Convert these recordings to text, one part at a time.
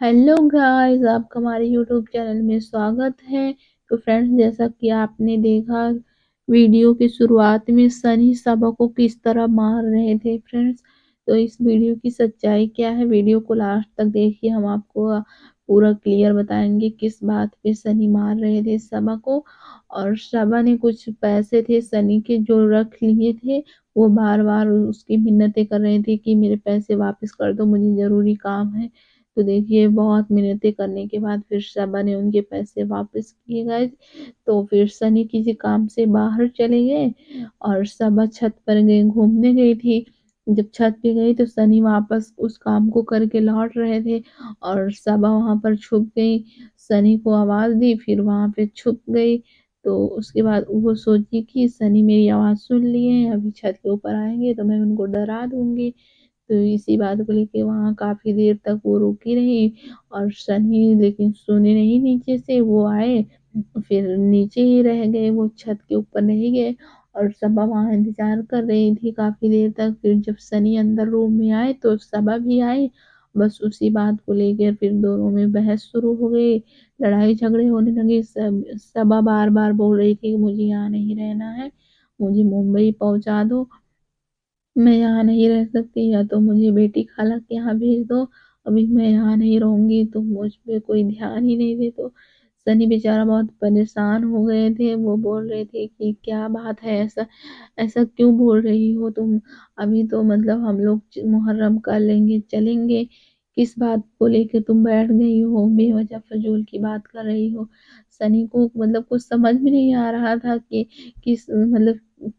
Hello guys, आपका हमारे YouTube channel में स्वागत है। तो फ्रेंड्स, जैसा कि आपने देखा वीडियो की शुरुआत में सनी सबा को किस तरह मार रहे थे फ्रेंड्स। तो इस वीडियो की सच्चाई क्या है, वीडियो को लास्ट तक देखिए। हम आपको पूरा क्लियर बताएंगे किस बात पे सनी मार रहे थे सबा को। और सबा ने कुछ पैसे थे सनी के जो रख लिए थे, वो बार बार उसकी मिन्नतें कर रहे थे कि मेरे पैसे वापस कर दो, मुझे ज़रूरी काम है। तो देखिए, बहुत मिन्नतें करने के बाद फिर सबा ने उनके पैसे वापस किए गाइस। तो फिर सनी किसी काम से बाहर चले गए और सबा छत पर गई, घूमने गई थी। जब छत पे गई तो सनी वापस उस काम को करके लौट रहे थे और सबा वहां पर छुप गई। सनी को आवाज दी, फिर वहां पे छुप गई। तो उसके बाद वो सोची कि सनी मेरी आवाज सुन लिए हैं, अभी छत के ऊपर आएंगे तो मैं उनको डरा दूंगी। तो इसी बात को लेके वहाँ काफ़ी देर तक वो रुकी रही और सनी लेकिन सुने नहीं, नीचे से वो आए, फिर नीचे ही रह गए, वो छत के ऊपर नहीं गए। और सबा वहाँ इंतज़ार कर रही थी काफ़ी देर तक। फिर जब सनी अंदर रूम में आए तो सबा भी आई। बस उसी बात को लेकर फिर दोनों में बहस शुरू हो गई, लड़ाई झगड़े होने लगे। सबा बार-बार बोल रही थी कि मुझे यहाँ नहीं रहना है, मुझे मुंबई पहुँचा दो, मैं यहाँ नहीं रह सकती, या तो मुझे बेटी खाला के यहाँ भेज दो, अभी मैं यहाँ नहीं रहूँगी। तो मुझ पे कोई ध्यान ही नहीं दे। तो सनी बेचारा बहुत परेशान हो गए थे। वो बोल रहे थे कि क्या बात है, ऐसा ऐसा क्यों बोल रही हो तुम? अभी तो मतलब हम लोग मुहर्रम कर लेंगे, चलेंगे, किस बात को लेके तुम बैठ गई हो, बेवजह फजूल की बात कर रही हो। सनी को मतलब कुछ समझ में नहीं आ रहा था कि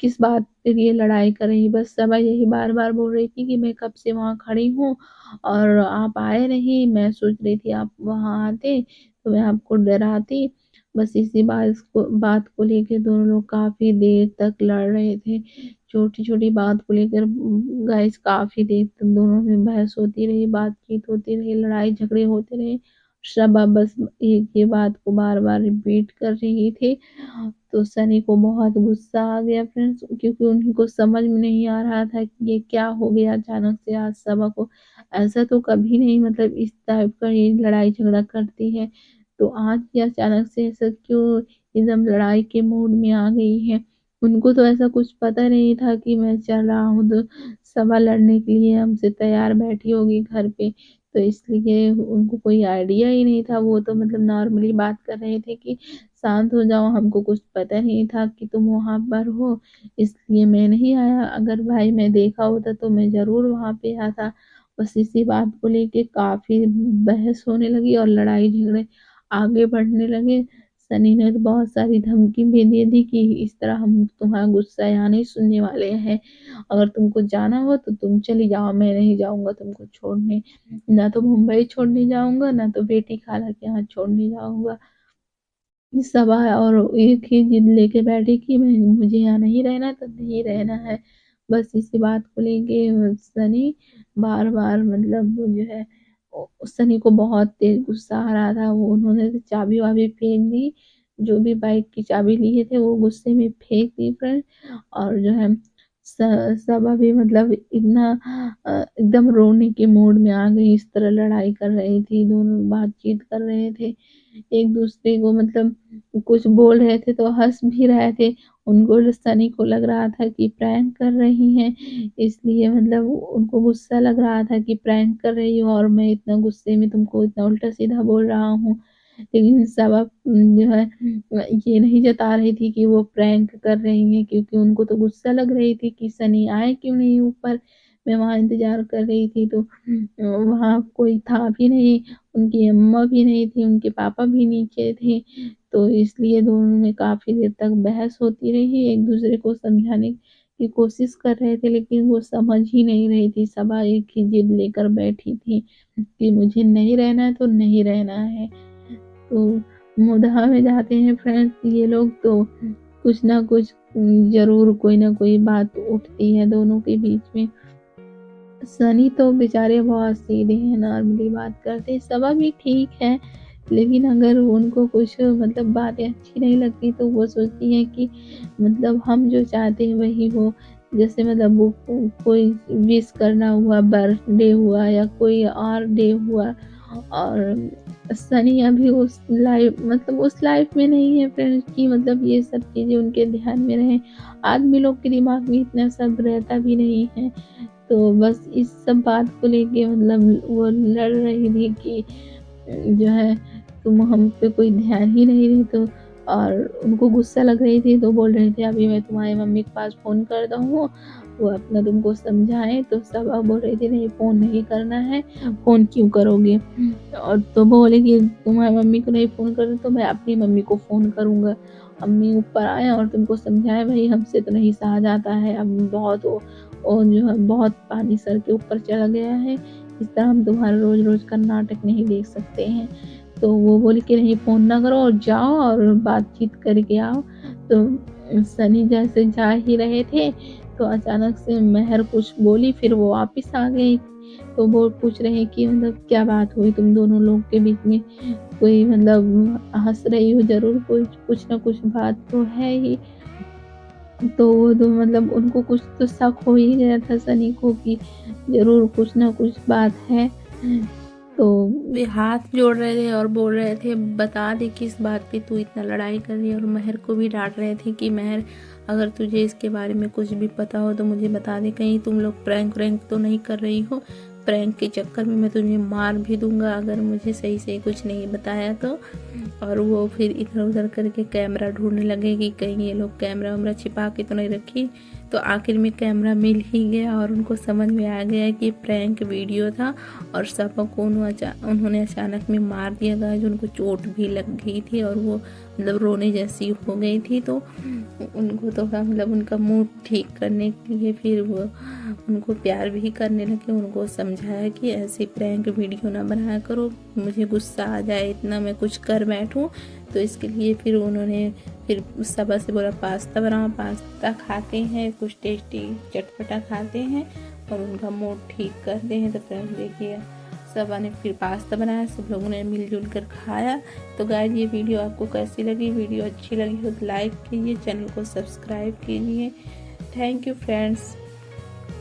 किस बात पे ये लड़ाई कर रही। बस सबा यही बार बार बोल रही थी कि मैं कब से वहाँ खड़ी हूँ और आप आए नहीं, मैं सोच रही थी आप वहाँ आते तो मैं आपको डराती। बस इसी बात को लेकर दोनों लोग काफी देर तक लड़ रहे थे। छोटी छोटी बात को लेकर गाइस काफी देर तक दोनों में बहस होती रही, बातचीत होती रही, लड़ाई झगड़े होते रहे। शबा बस एक ही बात को बार बार रिपीट कर रही थी। तो सनी को बहुत गुस्सा आ गया फ्रेंड्स, क्योंकि उनको समझ में नहीं आ रहा था कि ये क्या हो गया अचानक से आज सबा को। ऐसा तो कभी नहीं, मतलब इस टाइप का ये लड़ाई झगड़ा करती है, तो आज ये अचानक से ऐसा क्यों एकदम लड़ाई के मूड में आ गई है। उनको तो ऐसा कुछ पता नहीं था कि मैं चल रहा हूँ तो सबा लड़ने के लिए हमसे तैयार बैठी होगी घर पे। तो इसलिए उनको कोई आइडिया ही नहीं था। वो तो मतलब नॉर्मली बात कर रहे थे कि शांत हो जाओ, हमको कुछ पता नहीं था कि तुम वहाँ पर हो, इसलिए मैं नहीं आया। अगर भाई मैं देखा होता तो मैं ज़रूर वहाँ पे आता। बस इसी बात को लेके काफ़ी बहस होने लगी और लड़ाई झगड़े आगे बढ़ने लगे। सनी ने तो बहुत सारी धमकी भी दे दी कि इस तरह हम तुम्हारा गुस्सा यहाँ नहीं सुनने वाले हैं। अगर तुमको जाना हो तो तुम चली जाओ, मैं नहीं जाऊँगा तुमको छोड़ने। ना तो मुंबई छोड़ने जाऊँगा, ना तो बेटी खाला के यहाँ छोड़ने जाऊँगा। सबा और एक ही जिद लेके बैठी कि मैं मुझे यहाँ नहीं रहना तो नहीं रहना है। बस इसी बात को लेके सनी बार-बार मतलब वो जो है सनी को बहुत तेज़ गुस्सा आ रहा था। वो उन्होंने तो चाबी-वाबी फेंक दी, जो भी बाइक की चाबी लिए थे वो गुस्से में फेंक दी फ्रेंड। और जो है स सबा भी मतलब इतना एकदम रोने के मूड में आ गई, इस तरह लड़ाई कर रही थी, दोनों बातचीत कर रहे थे। एक-दूसरे को मतलब कुछ बोल रहे थे तो हँस भी रहे थे। उनको सनी को लग रहा था कि प्रैंक कर रही हैं, इसलिए मतलब उनको गुस्सा लग रहा था कि प्रैंक कर रही हो और मैं इतना गुस्से में तुमको इतना उल्टा-सीधा बोल रहा हूँ। लेकिन सबा जो है ये नहीं जता रही थी कि वो प्रैंक कर रही हैं, क्योंकि उनको तो गुस्सा लग रही थी कि सनी आए क्यों नहीं ऊपर। मैं वहाँ इंतज़ार कर रही थी तो वहाँ कोई था भी नहीं, उनकी अम्मा भी नहीं थी, उनके पापा भी नीचे थे। तो इसलिए दोनों में काफ़ी देर तक बहस होती रही, एक-दूसरे को समझाने की कोशिश कर रहे थे, लेकिन वो समझ ही नहीं रही थी। सबा एक ही ज़िद लेकर बैठी थी कि मुझे नहीं रहना है तो नहीं रहना है। तो मुद्दा में जाते हैं फ्रेंड्स ये लोग, तो कुछ ना कुछ ज़रूर कोई ना कोई बात उठती है दोनों के बीच में। सनी तो बेचारे बहुत सीधे हैं, नॉर्मली बात करते हैं। सबा भी ठीक है, लेकिन अगर उनको कुछ मतलब बातें अच्छी नहीं लगती तो वो सोचती हैं कि मतलब हम जो चाहते हैं वही हो। जैसे मतलब वो कोई विश करना हुआ, बर्थडे हुआ या कोई और डे हुआ, और सनी अभी उस लाइफ में नहीं है फ्रेंड्स कि मतलब ये सब चीज़ें उनके ध्यान में रहें। आदमी लोग के दिमाग में इतना सब रहता भी नहीं है। तो बस इस सब बात को लेके मतलब वो लड़ रही थी कि जो है तुम हम पे कोई ध्यान ही नहीं देते हो, और उनको गुस्सा लग रही थी तो बोल रहे थे अभी मैं तुम्हारी मम्मी के पास फ़ोन करता हूँ, वो अपना तुमको समझाएँ। तो सब अब बोल रही थी नहीं फ़ोन नहीं करना है, फ़ोन क्यों करोगे? और तो वो बोले कि तुम्हारी मम्मी को नहीं फ़ोन करना तो मैं अपनी मम्मी को फ़ोन करूँगा। अम्मी ऊपर आएँ और तुमको समझाएँ भई हमसे तो नहीं सहा जाता है, अब बहुत वो जो है बहुत पानी सर के ऊपर चला गया है, इस तरह हम तुम्हारा रोज़-रोज़ का नाटक नहीं देख सकते हैं। तो वो बोली कि नहीं फ़ोन ना करो और जाओ और बातचीत करके आओ। तो सनी जैसे जा ही रहे थे, तो अचानक से मेहर कुछ बोली, फिर वो वापस आ गई। तो वो पूछ रहे हैं कि मतलब क्या बात हुई तुम दोनों लोग के बीच में? कोई मतलब हँस रही हो ज़रूर, कोई कुछ ना कुछ बात तो है ही। तो वो तो मतलब उनको कुछ तो शक हो ही गया था सनी को कि ज़रूर कुछ ना कुछ बात है। तो वे हाथ जोड़ रहे थे और बोल रहे थे बता दे किस बात पे तू इतना लड़ाई कर रही है, और मेहर को भी डांट रहे थे कि मेहर अगर तुझे इसके बारे में कुछ भी पता हो तो मुझे बता दे, कहीं तुम लोग प्रैंक व्रैंक तो नहीं कर रही हो, प्रैंक के चक्कर में मैं तुझे मार भी दूंगा अगर मुझे सही से कुछ नहीं बताया तो। और वो फिर इधर उधर करके कैमरा ढूंढने लगे कि कहीं ये लोग कैमरा वैमरा छिपा के तो नहीं रखी। तो आखिर में कैमरा मिल ही गया और उनको समझ में आ गया कि प्रैंक वीडियो था, और सबको उन्होंने अचानक में मार दिया गया, जो उनको चोट भी लग गई थी और वो मतलब रोने जैसी हो गई थी। तो उनको तो मतलब उनका मूड ठीक करने के लिए फिर वो उनको प्यार भी करने लगे, उनको समझाया कि ऐसे प्रैंक वीडियो ना बनाया करो, मुझे गुस्सा आ जाए इतना मैं कुछ कर बैठूं। तो इसके लिए फिर उन्होंने फिर सबा से बोला पास्ता बनाओ, पास्ता खाते हैं, कुछ टेस्टी चटपटा खाते हैं और उनका मूड ठीक करते हैं। तो फ्रेंड्स देखिए सबा ने फिर पास्ता बनाया, सब लोगों ने मिलजुल कर खाया। तो गाइस ये वीडियो आपको कैसी लगी? वीडियो अच्छी लगी हो तो लाइक कीजिए, चैनल को सब्सक्राइब कीजिए। Thank you friends.